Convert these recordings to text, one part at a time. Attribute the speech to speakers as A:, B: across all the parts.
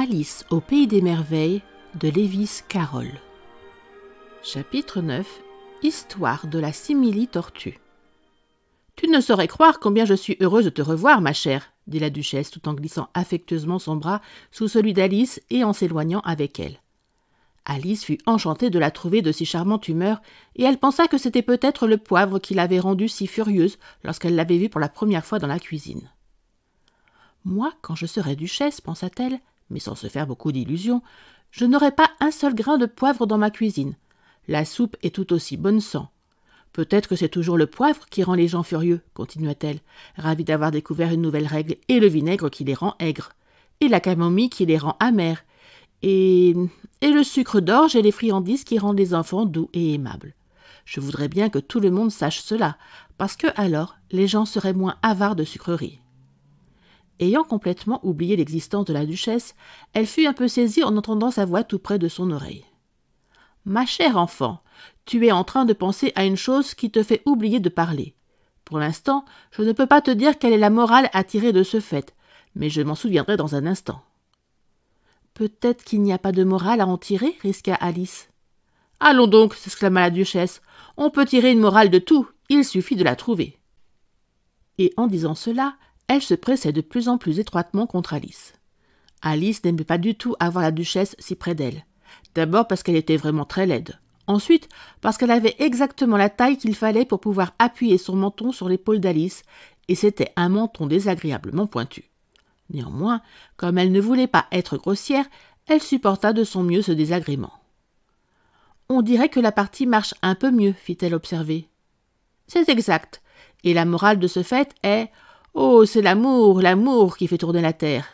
A: Alice au pays des merveilles de Lewis Carroll. Chapitre 9. Histoire de la simili-tortue. Tu ne saurais croire combien je suis heureuse de te revoir, ma chère, dit la duchesse tout en glissant affectueusement son bras sous celui d'Alice et en s'éloignant avec elle. Alice fut enchantée de la trouver de si charmante humeur, et elle pensa que c'était peut-être le poivre qui l'avait rendue si furieuse lorsqu'elle l'avait vue pour la première fois dans la cuisine. « Moi, quand je serai duchesse, pensa-t-elle, mais sans se faire beaucoup d'illusions, je n'aurai pas un seul grain de poivre dans ma cuisine. La soupe est tout aussi bonne sans. Peut-être que c'est toujours le poivre qui rend les gens furieux, continua-t-elle, ravie d'avoir découvert une nouvelle règle, et le vinaigre qui les rend aigres, et la camomille qui les rend amers, et le sucre d'orge et les friandises qui rendent les enfants doux et aimables. Je voudrais bien que tout le monde sache cela, parce que alors les gens seraient moins avares de sucreries. » Ayant complètement oublié l'existence de la duchesse, elle fut un peu saisie en entendant sa voix tout près de son oreille. « Ma chère enfant, tu es en train de penser à une chose qui te fait oublier de parler. Pour l'instant, je ne peux pas te dire quelle est la morale à tirer de ce fait, mais je m'en souviendrai dans un instant. »« Peut-être qu'il n'y a pas de morale à en tirer, risqua Alice. »« Allons donc, s'exclama la duchesse, on peut tirer une morale de tout, il suffit de la trouver. » Et en disant cela, elle se pressait de plus en plus étroitement contre Alice. Alice n'aimait pas du tout avoir la duchesse si près d'elle. D'abord parce qu'elle était vraiment très laide. Ensuite parce qu'elle avait exactement la taille qu'il fallait pour pouvoir appuyer son menton sur l'épaule d'Alice, et c'était un menton désagréablement pointu. Néanmoins, comme elle ne voulait pas être grossière, elle supporta de son mieux ce désagrément. « On dirait que la partie marche un peu mieux, fit-elle observer. « C'est exact, et la morale de ce fait est « Oh, c'est l'amour, l'amour qui fait tourner la terre !»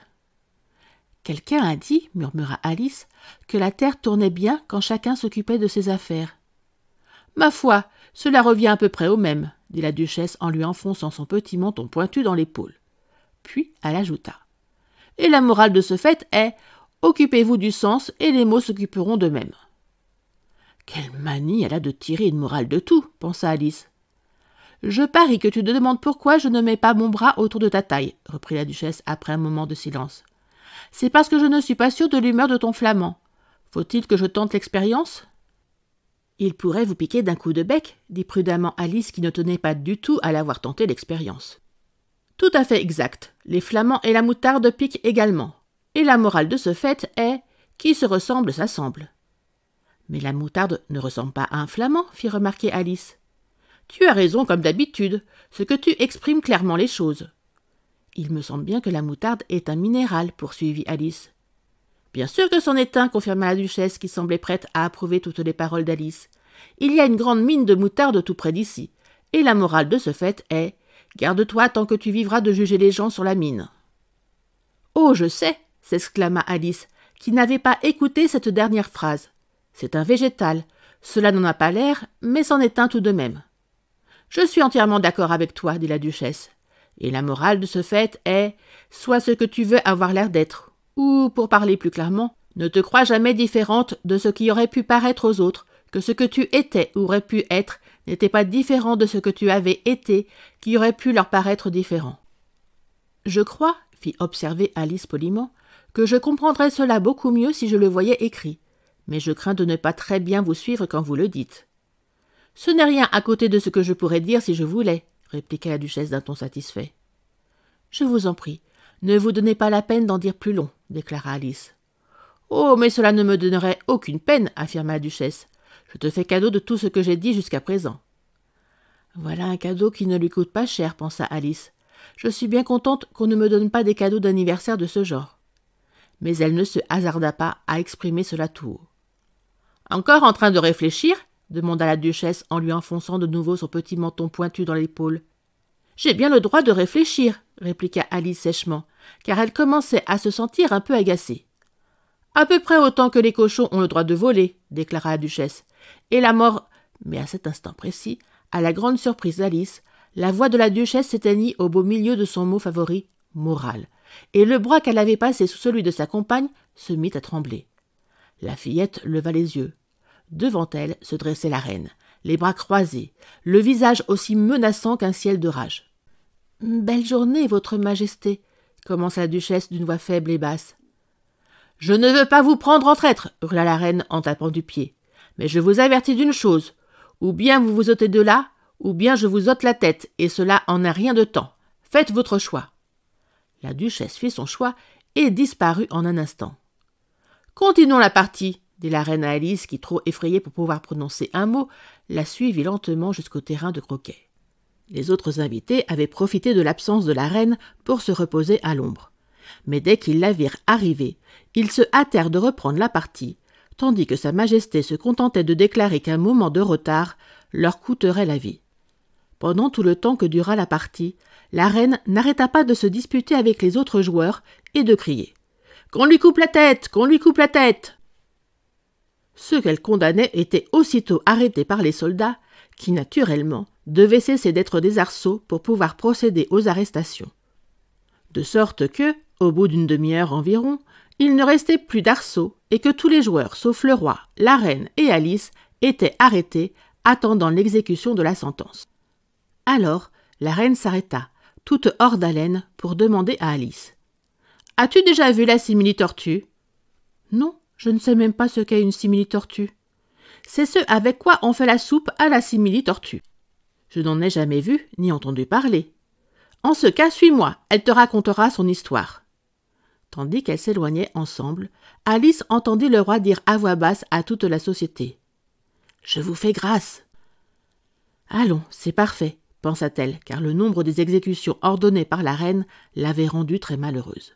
A: Quelqu'un a dit, murmura Alice, que la terre tournait bien quand chacun s'occupait de ses affaires. « Ma foi, cela revient à peu près au même, » dit la duchesse en lui enfonçant son petit menton pointu dans l'épaule. Puis elle ajouta. « Et la morale de ce fait est « Occupez-vous du sens et les mots s'occuperont d'eux-mêmes. » Quelle manie elle a de tirer une morale de tout, pensa Alice. « Je parie que tu te demandes pourquoi je ne mets pas mon bras autour de ta taille, » reprit la duchesse après un moment de silence. « C'est parce que je ne suis pas sûre de l'humeur de ton flamand. Faut-il que je tente l'expérience ?»« Il pourrait vous piquer d'un coup de bec, » dit prudemment Alice qui ne tenait pas du tout à l'avoir tenté l'expérience. « Tout à fait exact. Les flamands et la moutarde piquent également. Et la morale de ce fait est « Qui se ressemble s'assemble. » »« Mais la moutarde ne ressemble pas à un flamand, » fit remarquer Alice. « Tu as raison comme d'habitude, ce que tu exprimes clairement les choses. »« Il me semble bien que la moutarde est un minéral, » poursuivit Alice. « Bien sûr que c'en est un, » confirma la duchesse qui semblait prête à approuver toutes les paroles d'Alice. « Il y a une grande mine de moutarde tout près d'ici, et la morale de ce fait est « Garde-toi tant que tu vivras de juger les gens sur la mine. »« Oh, je sais !» s'exclama Alice, qui n'avait pas écouté cette dernière phrase. « C'est un végétal. Cela n'en a pas l'air, mais c'en est un tout de même. » « Je suis entièrement d'accord avec toi, » dit la duchesse. « Et la morale de ce fait est « Sois ce que tu veux avoir l'air d'être. » Ou, pour parler plus clairement, ne te crois jamais différente de ce qui aurait pu paraître aux autres, que ce que tu étais ou aurais pu être n'était pas différent de ce que tu avais été, qui aurait pu leur paraître différent. « Je crois, » fit observer Alice poliment, « que je comprendrais cela beaucoup mieux si je le voyais écrit, mais je crains de ne pas très bien vous suivre quand vous le dites. » « Ce n'est rien à côté de ce que je pourrais dire si je voulais, » répliqua la duchesse d'un ton satisfait. « Je vous en prie, ne vous donnez pas la peine d'en dire plus long, » déclara Alice. « Oh, mais cela ne me donnerait aucune peine, » affirma la duchesse. « Je te fais cadeau de tout ce que j'ai dit jusqu'à présent. » Voilà un cadeau qui ne lui coûte pas cher, pensa Alice. Je suis bien contente qu'on ne me donne pas des cadeaux d'anniversaire de ce genre. Mais elle ne se hasarda pas à exprimer cela tout haut. « Encore en train de réfléchir ?» demanda la duchesse en lui enfonçant de nouveau son petit menton pointu dans l'épaule. « J'ai bien le droit de réfléchir, » répliqua Alice sèchement, car elle commençait à se sentir un peu agacée. « À peu près autant que les cochons ont le droit de voler, » déclara la duchesse, et la mort... Mais à cet instant précis, à la grande surprise d'Alice, la voix de la duchesse s'éteignit au beau milieu de son mot favori, « morale », et le bras qu'elle avait passé sous celui de sa compagne se mit à trembler. La fillette leva les yeux. Devant elle se dressait la reine, les bras croisés, le visage aussi menaçant qu'un ciel de rage. « Belle journée, votre majesté !» commença la duchesse d'une voix faible et basse. « Je ne veux pas vous prendre en traître !» hurla la reine en tapant du pied. « Mais je vous avertis d'une chose, ou bien vous vous ôtez de là, ou bien je vous ôte la tête, et cela en un rien de temps. Faites votre choix. » La duchesse fit son choix et disparut en un instant. « Continuons la partie !» dit la reine à Alice, qui, trop effrayée pour pouvoir prononcer un mot, la suivit lentement jusqu'au terrain de croquet. Les autres invités avaient profité de l'absence de la reine pour se reposer à l'ombre. Mais dès qu'ils la virent arriver, ils se hâtèrent de reprendre la partie, tandis que sa majesté se contentait de déclarer qu'un moment de retard leur coûterait la vie. Pendant tout le temps que dura la partie, la reine n'arrêta pas de se disputer avec les autres joueurs et de crier « Qu'on lui coupe la tête! Qu'on lui coupe la tête !» Ceux qu'elle condamnait étaient aussitôt arrêtés par les soldats, qui, naturellement, devaient cesser d'être des arceaux pour pouvoir procéder aux arrestations. De sorte que, au bout d'une demi-heure environ, il ne restait plus d'arceaux et que tous les joueurs, sauf le roi, la reine et Alice, étaient arrêtés, attendant l'exécution de la sentence. Alors, la reine s'arrêta, toute hors d'haleine, pour demander à Alice « As-tu déjà vu la simili-tortue ?»« Non, je ne sais même pas ce qu'est une simili-tortue. »« C'est ce avec quoi on fait la soupe à la simili-tortue. »« Je n'en ai jamais vu ni entendu parler. »« En ce cas, suis-moi, elle te racontera son histoire. » Tandis qu'elles s'éloignaient ensemble, Alice entendit le roi dire à voix basse à toute la société « Je vous fais grâce. » « Allons, c'est parfait, pensa-t-elle, car le nombre des exécutions ordonnées par la reine l'avait rendue très malheureuse.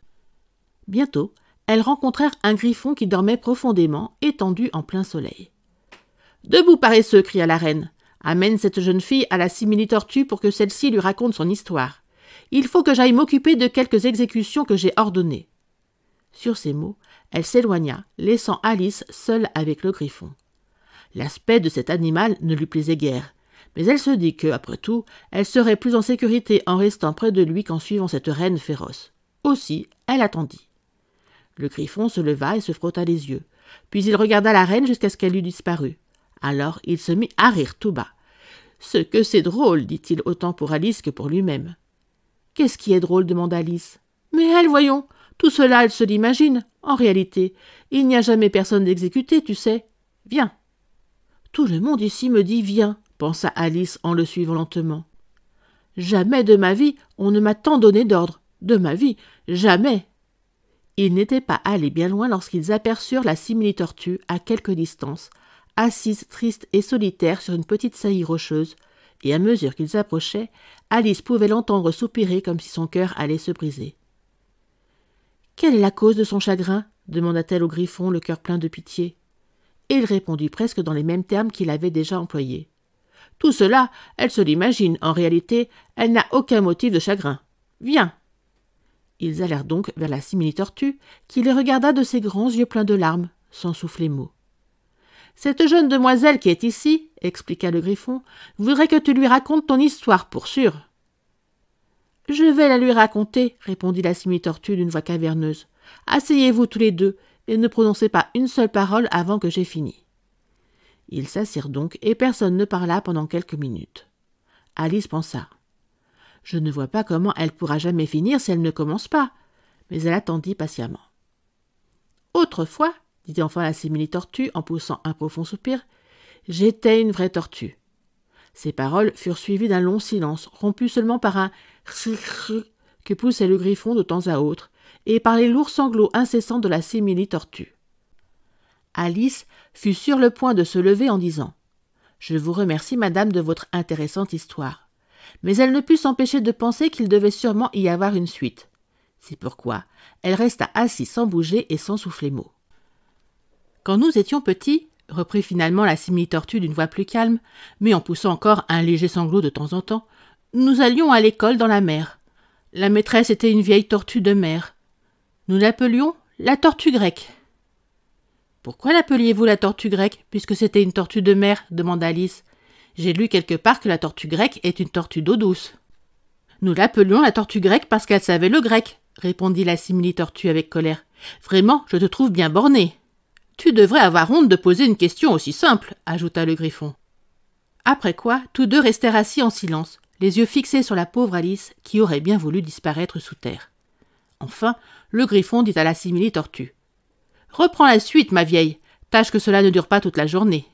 A: Bientôt, elles rencontrèrent un griffon qui dormait profondément, étendu en plein soleil. « Debout, paresseux !» cria la reine. « Amène cette jeune fille à la simili-tortue pour que celle-ci lui raconte son histoire. Il faut que j'aille m'occuper de quelques exécutions que j'ai ordonnées. » Sur ces mots, elle s'éloigna, laissant Alice seule avec le griffon. L'aspect de cet animal ne lui plaisait guère, mais elle se dit que, après tout, elle serait plus en sécurité en restant près de lui qu'en suivant cette reine féroce. Aussi, elle attendit. Le griffon se leva et se frotta les yeux, puis il regarda la reine jusqu'à ce qu'elle eût disparu. Alors il se mit à rire tout bas. « Ce que c'est drôle !» dit-il autant pour Alice que pour lui-même. « Qu'est-ce qui est drôle ?» demanda Alice. « Mais elle, voyons, tout cela, elle se l'imagine. En réalité, il n'y a jamais personne d'exécuté, tu sais. Viens. » « Tout le monde ici me dit « viens », pensa Alice en le suivant lentement. « Jamais de ma vie on ne m'a tant donné d'ordre. De ma vie, jamais !» Ils n'étaient pas allés bien loin lorsqu'ils aperçurent la simili-tortue à quelque distance, assise triste et solitaire sur une petite saillie rocheuse, et à mesure qu'ils approchaient, Alice pouvait l'entendre soupirer comme si son cœur allait se briser. « Quelle est la cause de son chagrin ?» demanda-t-elle au griffon, le cœur plein de pitié. Et il répondit presque dans les mêmes termes qu'il avait déjà employés. « Tout cela, elle se l'imagine. En réalité, elle n'a aucun motif de chagrin. Viens !» Ils allèrent donc vers la simili-tortue, qui les regarda de ses grands yeux pleins de larmes, sans souffler mot. « Cette jeune demoiselle qui est ici, expliqua le griffon, voudrait que tu lui racontes ton histoire, pour sûr. »« Je vais la lui raconter, répondit la simili-tortue d'une voix caverneuse. « Asseyez-vous tous les deux, et ne prononcez pas une seule parole avant que j'aie fini. » Ils s'assirent donc, et personne ne parla pendant quelques minutes. Alice pensa. « Je ne vois pas comment elle pourra jamais finir si elle ne commence pas. » Mais elle attendit patiemment. « Autrefois, dit enfin la simili-tortue en poussant un profond soupir, j'étais une vraie tortue. » Ces paroles furent suivies d'un long silence, rompu seulement par un « que poussait le griffon de temps à autre, et par les lourds sanglots incessants de la simili-tortue. Alice fut sur le point de se lever en disant « Je vous remercie, madame, de votre intéressante histoire. » Mais elle ne put s'empêcher de penser qu'il devait sûrement y avoir une suite. C'est pourquoi elle resta assise sans bouger et sans souffler mot. « Quand nous étions petits, reprit finalement la simili-tortue d'une voix plus calme, mais en poussant encore un léger sanglot de temps en temps, nous allions à l'école dans la mer. La maîtresse était une vieille tortue de mer. Nous l'appelions la tortue grecque. »« Pourquoi l'appeliez-vous la tortue grecque, puisque c'était une tortue de mer ?» demanda Alice. « J'ai lu quelque part que la tortue grecque est une tortue d'eau douce. »« Nous l'appelions la tortue grecque parce qu'elle savait le grec, » répondit la simili-tortue avec colère. « Vraiment, je te trouve bien bornée. »« Tu devrais avoir honte de poser une question aussi simple, » ajouta le griffon. Après quoi, tous deux restèrent assis en silence, les yeux fixés sur la pauvre Alice qui aurait bien voulu disparaître sous terre. Enfin, le griffon dit à la simili-tortue. Reprends la suite, ma vieille. Tâche que cela ne dure pas toute la journée. »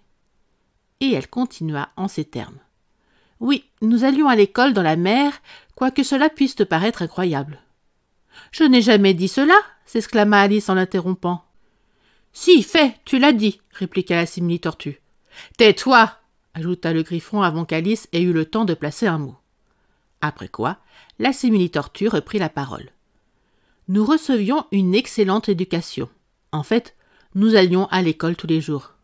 A: Et elle continua en ces termes. « Oui, nous allions à l'école dans la mer, quoique cela puisse te paraître incroyable. »« Je n'ai jamais dit cela, » s'exclama Alice en l'interrompant. « Si, fais, tu l'as dit, » répliqua la simili-tortue. « Tais-toi » ajouta le Griffon avant qu'Alice ait eu le temps de placer un mot. Après quoi, la simili-tortue reprit la parole. « Nous recevions une excellente éducation. En fait, nous allions à l'école tous les jours. »«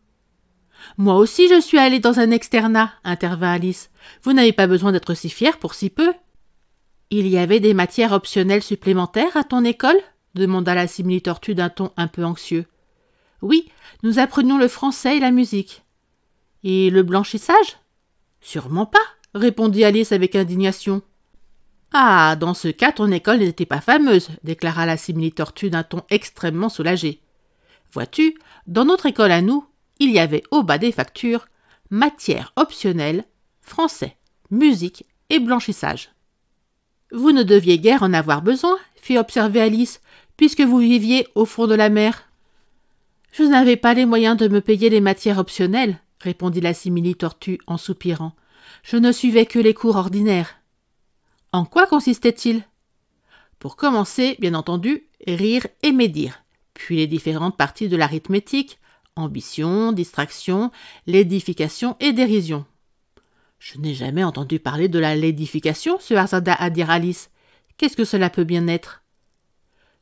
A: Moi aussi je suis allée dans un externat, » intervint Alice. « Vous n'avez pas besoin d'être si fière pour si peu. »« Il y avait des matières optionnelles supplémentaires à ton école ?» demanda la simili-tortue d'un ton un peu anxieux. « Oui, nous apprenions le français et la musique. »« Et le blanchissage ?»« Sûrement pas, » répondit Alice avec indignation. « Ah, dans ce cas, ton école n'était pas fameuse, » déclara la simili-tortue d'un ton extrêmement soulagé. « Vois-tu, dans notre école à nous, il y avait au bas des factures matières optionnelles, français, musique et blanchissage. »« Vous ne deviez guère en avoir besoin, » fit observer Alice, « puisque vous viviez au fond de la mer. »« Je n'avais pas les moyens de me payer les matières optionnelles, » répondit la simili-tortue en soupirant. « Je ne suivais que les cours ordinaires. » « En quoi consistait-il ? » ? Pour commencer, bien entendu, rire et médire, puis les différentes parties de l'arithmétique, ambition, distraction, lédification et dérision. « Je n'ai jamais entendu parler de la lédification, se hasarda à dire Alice. Qu'est-ce que cela peut bien être ? »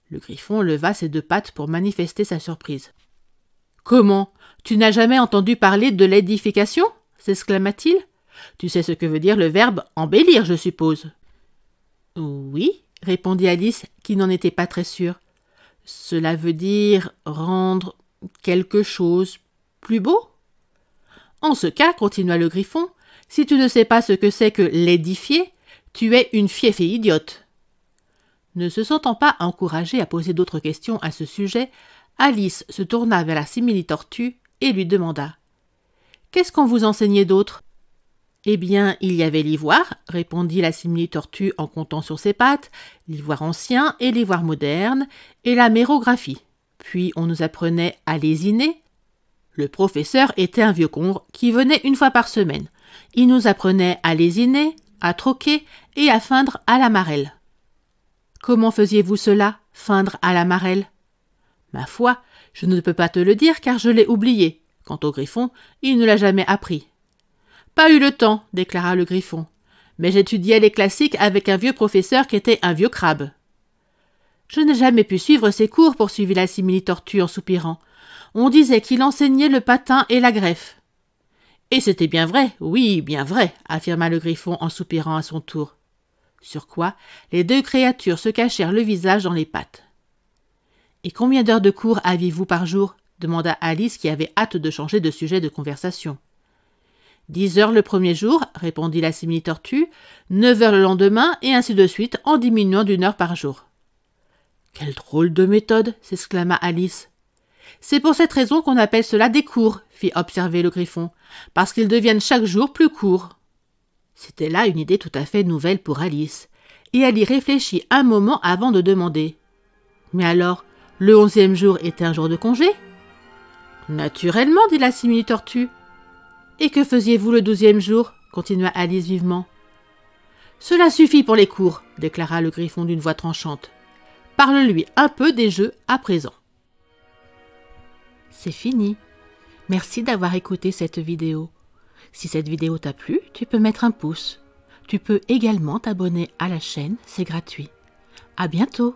A: Le Griffon leva ses deux pattes pour manifester sa surprise. « Comment ? Tu n'as jamais entendu parler de l'édification » s'exclama-t-il. « Tu sais ce que veut dire le verbe « embellir », je suppose. »« Oui, » répondit Alice, qui n'en était pas très sûre. « Cela veut dire rendre quelque chose plus beau ?»« En ce cas, continua le Griffon, si tu ne sais pas ce que c'est que l'édifier, tu es une fieffe et idiote. » Ne se sentant pas encouragée à poser d'autres questions à ce sujet, Alice se tourna vers la simili-tortue et lui demanda « Qu'est-ce qu'on vous enseignait d'autre ?»« Eh bien, il y avait l'ivoire, » répondit la simili-tortue en comptant sur ses pattes, « l'ivoire ancien et l'ivoire moderne, et la mérographie. Puis on nous apprenait à lésiner. Le professeur était un vieux congre qui venait une fois par semaine. Il nous apprenait à lésiner, à troquer et à feindre à la marelle. »« Comment faisiez-vous cela, feindre à la marelle ? » ?»« Ma foi, je ne peux pas te le dire car je l'ai oublié. Quant au Griffon, il ne l'a jamais appris. »« Pas eu le temps, » déclara le Griffon. « Mais j'étudiais les classiques avec un vieux professeur qui était un vieux crabe. »« Je n'ai jamais pu suivre ses cours, poursuivit la simili-tortue en soupirant. On disait qu'il enseignait le patin et la greffe. »« Et c'était bien vrai, oui, bien vrai, » affirma le Griffon en soupirant à son tour. Sur quoi, les deux créatures se cachèrent le visage dans les pattes. « Et combien d'heures de cours aviez-vous par jour ?» demanda Alice qui avait hâte de changer de sujet de conversation. « 10 heures le premier jour, » répondit la simili-tortue, « 9 heures le lendemain, et ainsi de suite, en diminuant d'1 heure par jour. »« Quelle drôle de méthode !» s'exclama Alice. « C'est pour cette raison qu'on appelle cela des cours, » fit observer le Griffon, « parce qu'ils deviennent chaque jour plus courts. » C'était là une idée tout à fait nouvelle pour Alice, et elle y réfléchit un moment avant de demander. « Mais alors, le 11e jour était un jour de congé ?»« Naturellement, » dit la simili-tortue. « Et que faisiez-vous le 12e jour ?» continua Alice vivement. « Cela suffit pour les cours, » déclara le Griffon d'une voix tranchante. « Parle-lui un peu des jeux à présent. » C'est fini. Merci d'avoir écouté cette vidéo. Si cette vidéo t'a plu, tu peux mettre un pouce. Tu peux également t'abonner à la chaîne, c'est gratuit. À bientôt!